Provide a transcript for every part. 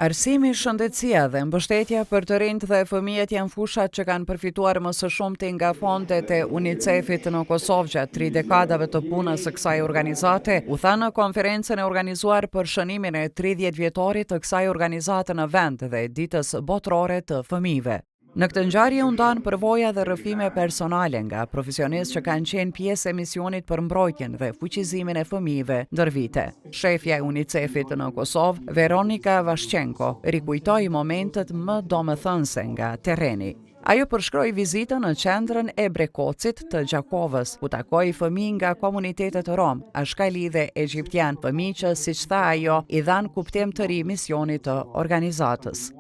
Arsimi, shëndetësia dhe mbështetja për të rinjt dhe fëmijët janë fushat që kanë përfituar më së shumti nga fondet e UNICEF-it në Kosovë gjatë 3 dekadave të punës së kësaj organizate, u tha në konferencën e organizuar për shënimin e 30 vjetorit të kësaj organizate në vend dhe ditës botërore të fëmijëve. Në këtë ngjarje u ndan përvoja dhe rrëfime personale nga profesionistë që kanë qenë pjesë e misionit për mbrojtjen dhe fuqizimin e fëmijëve ndër vite. Shefja e UNICEF-it në Kosovë, Veronika Vashchenko, rikujtoi momentet më domethënëse nga terreni. Ajo përshkroi vizitën në qendrën e Brekocit të Gjakovës, ku takoi fëmijë nga komunitetet rom, ashkali dhe egjiptian, fëmijë që, siç tha ajo, i dhanë kuptim të ri misionit të organizatës.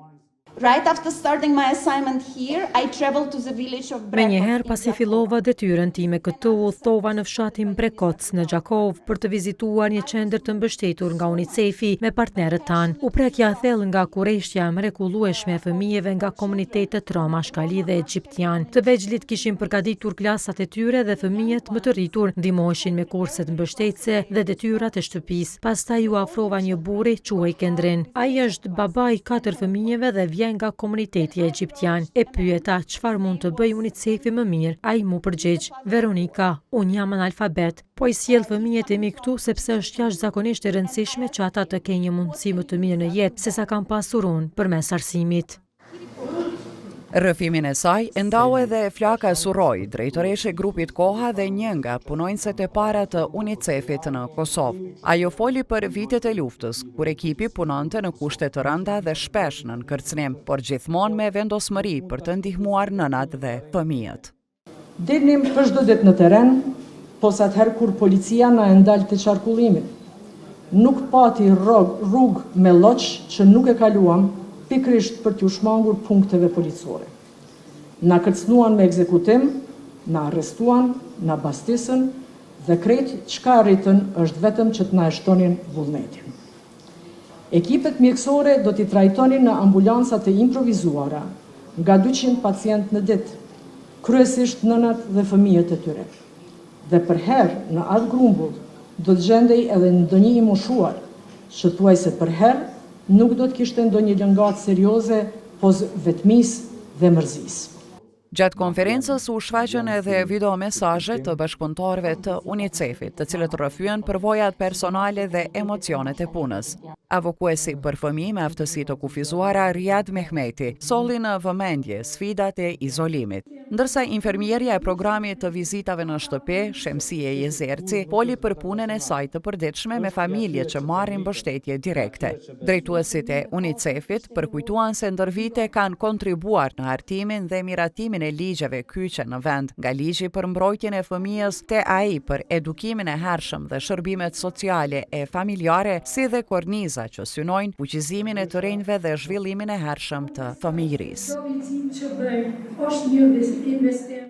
Right after starting my assignment here, I traveled to the village of Brekot. Menjëherë pasi fillova detyrën time këtu, udhtova në fshatin Brekoc në Gjakov për të vizituar një qendër të mbështetur nga UNICEF-i me partnerët tanë. U prekja thellë nga kurreshtja mrekullueshme e fëmijëve nga komunitetet rom, ashkali dhe egjiptian. Të vegjëlit kishin përgatitur klasat e tyre dhe fëmijët më të rritur ndihmoheshin me kurset mbështetëse dhe detyrat e shtëpisë. Pastaj u afrova një burri quhej Kendrin. Ai është baba i 4 fëmijëve dhe vjen nga komuniteti egjiptian. E pyeta çfarë mund të bëj UNICEF-i më mirë. Ai mu përgjigj: Veronika, unë jam analfabet, po i sjell fëmijët e mi këtu sepse është jashtëzakonisht e rëndësishme që ata të kenë një mundësi më të mirë në jetë sesa kam pasur unë përmes arsimit. Rrëfimin e saj e ndau edhe Flaka Surroj, drejtoreshe grupit Koha dhe një nga punonjësit e para të UNICEF-it në Kosovë. Ajo foli për vitet e luftës, kur ekipi punonte në kushte të rënda dhe shpesh në kërcënim, por gjithmonë me vendosmëri për të ndihmuar nënat dhe fëmijët. Dilnim për çdo ditë në terren, posatëherë kur policia na e ndal të qarkullimit. Nuk pati rrugë me lloç që nuk e kaluam, pikrisht për t'u shmangur punkteve policore. Na kërcënuan me ekzekutim, na arrestuan, na bastisën dhe krejt çka arritën është vetëm që t'na shtonin vullnetin. Ekipet mjekësore do t'i trajtonin në ambulancat e improvizuara nga 200 pacient në ditë, kryesisht nënat dhe fëmijët e tyre. Dhe për herë në atë grumbull do të gjendej edhe ndonjë i moshuar, që thuajse për herë nuk do të kishte ndonjë lëngatë serioze, poz vetmisë dhe mërzisë. Gjatë konferencës u shfaqën edhe video mesazhe të bashkëpunëtorëve të UNICEF-it, të cilët rrëfyen përvojat personale dhe emocionet e punës. Avokuesi për fëmijë me aftësi të kufizuara Riyad Mehmeti solli në vëmendje sfidat e izolimit, ndërsa infermierja e programit të vizitave në shtëpi, Shemsie Jezerci, foli për punën e saj të përditshme me familje që marrin mbështetje direkte. Drejtuesit e UNICEF-it përkujtuan se ndër vite kanë kontribuar në hartimin dhe miratimin e ligjeve kyçe në vend, nga ligji për mbrojtjen e fëmijës te ai për edukimin e hershëm dhe shërbimet sociale e familjare, si dhe korniza që synojnë fuqizimin e të rinjve dhe zhvillimin e hershëm të fëmijërisë.